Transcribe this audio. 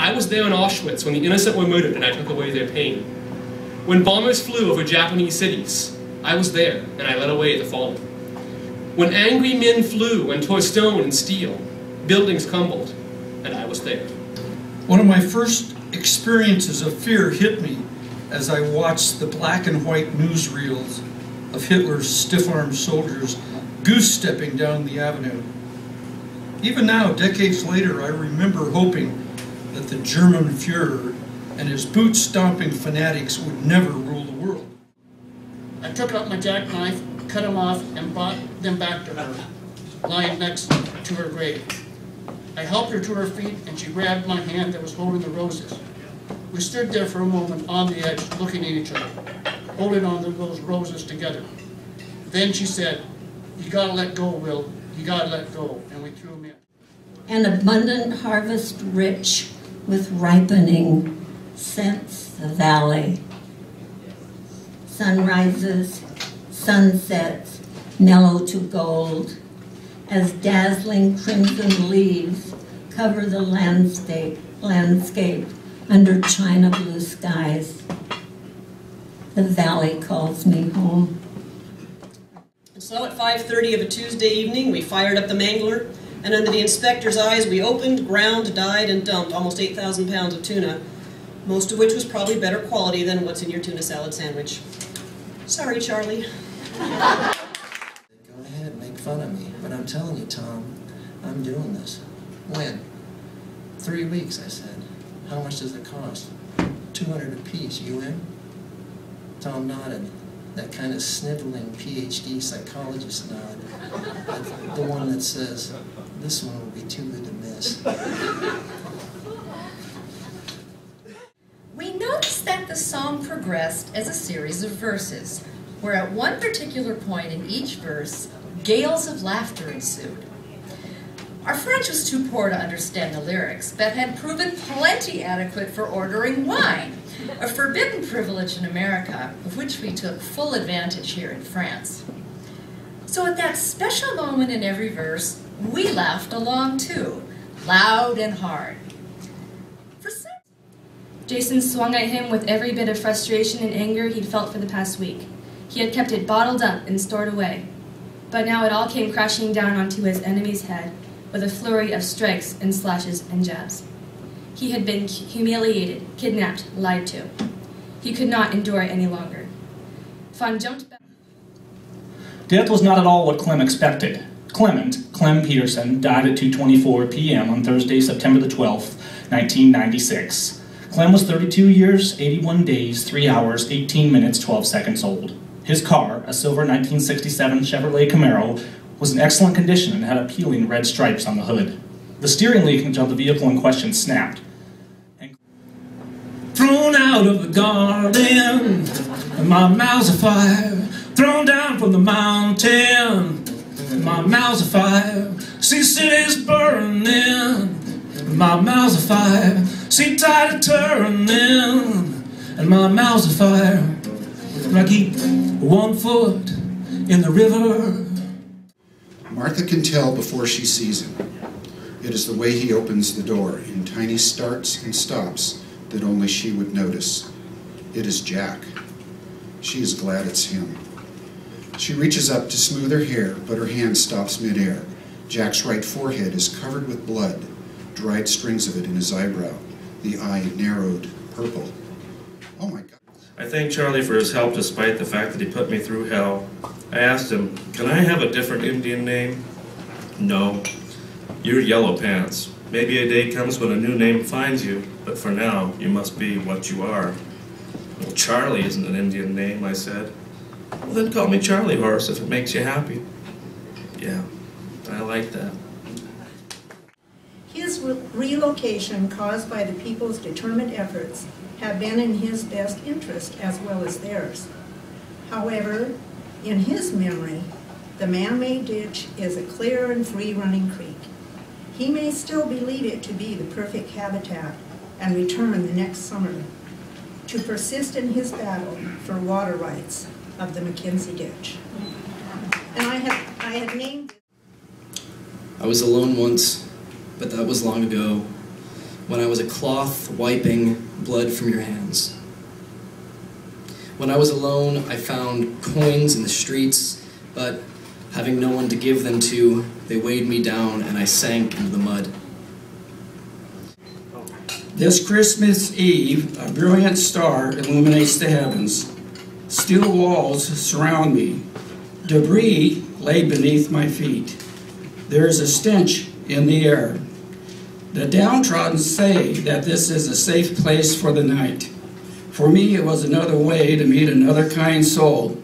I was there in Auschwitz when the innocent were murdered and I took away their pain. When bombers flew over Japanese cities, I was there and I led away the fallen. When angry men flew and tore stone and steel, buildings crumbled, and I was there. One of my first experiences of fear hit me as I watched the black and white newsreels of Hitler's stiff-armed soldiers goose-stepping down the avenue. Even now, decades later, I remember hoping that the German Führer and his boot-stomping fanatics would never rule the world. I took out my jackknife, cut him off, and brought them back to her, lying next to her grave. I helped her to her feet, and she grabbed my hand that was holding the roses. We stood there for a moment on the edge, looking at each other, holding on to those roses together. Then she said, "You gotta let go, Will. You gotta let go." And we threw him in. An abundant harvest rich with ripening scents the valley. Sunrises, sunsets, mellow to gold, as dazzling crimson leaves cover the landscape under china blue skies. The valley calls me home. And so at 5:30 of a Tuesday evening, we fired up the mangler, and under the inspector's eyes, we opened, ground, dyed, and dumped almost 8,000 pounds of tuna, most of which was probably better quality than what's in your tuna salad sandwich. Sorry, Charlie. Go ahead, make fun of me, but I'm telling you, Tom, I'm doing this. When? 3 weeks, I said. How much does it cost? $200 apiece. You in? Tom nodded. That kind of sniveling PhD psychologist nod. The one that says, this one will be too good to miss. We noticed that the song progressed as a series of verses, where at one particular point in each verse, gales of laughter ensued. Our French was too poor to understand the lyrics, but had proven plenty adequate for ordering wine, a forbidden privilege in America, of which we took full advantage here in France. So at that special moment in every verse, we laughed along too, loud and hard. Jason swung at him with every bit of frustration and anger he'd felt for the past week. He had kept it bottled up and stored away. But now it all came crashing down onto his enemy's head with a flurry of strikes and slashes and jabs. He had been humiliated, kidnapped, lied to. He could not endure it any longer. Fun jumped back. Death was not at all what Clem expected. Clem Peterson, died at 2:24 p.m. on Thursday, September the 12th, 1996. Clem was 32 years, 81 days, 3 hours, 18 minutes, 12 seconds old. His car, a silver 1967 Chevrolet Camaro, was in excellent condition and had appealing red stripes on the hood. The steering lead of the vehicle in question snapped. Thrown out of the garden, and my mouth's afire. Thrown down from the mountain, and my mouth's afire. See cities burning, and my mouth's afire. See tide turning, and my mouth's afire. And I keep one foot in the river. Martha can tell before she sees him. It is the way he opens the door in tiny starts and stops that only she would notice. It is Jack. She is glad it's him. She reaches up to smooth her hair, but her hand stops midair. Jack's right forehead is covered with blood, dried strings of it in his eyebrow, the eye narrowed purple. Oh my God. I thank Charlie for his help despite the fact that he put me through hell. I asked him, "Can I have a different Indian name?" "No. You're Yellow Pants. Maybe a day comes when a new name finds you, but for now, you must be what you are." "Well, Charlie isn't an Indian name," I said. "Well, then call me Charlie Horse if it makes you happy." "Yeah, I like that." His relocation, caused by the people's determined efforts, have been in his best interest as well as theirs. However, in his memory, the man-made ditch is a clear and free-running creek. He may still believe it to be the perfect habitat and return the next summer to persist in his battle for water rights of the McKenzie Ditch. And I had named it. I was alone once, but that was long ago. when I was a cloth wiping blood from your hands. When I was alone, I found coins in the streets, but having no one to give them to, they weighed me down and I sank into the mud. This Christmas Eve, a brilliant star illuminates the heavens. Steel walls surround me. Debris lay beneath my feet. There is a stench in the air. The downtrodden say that this is a safe place for the night. For me, it was another way to meet another kind soul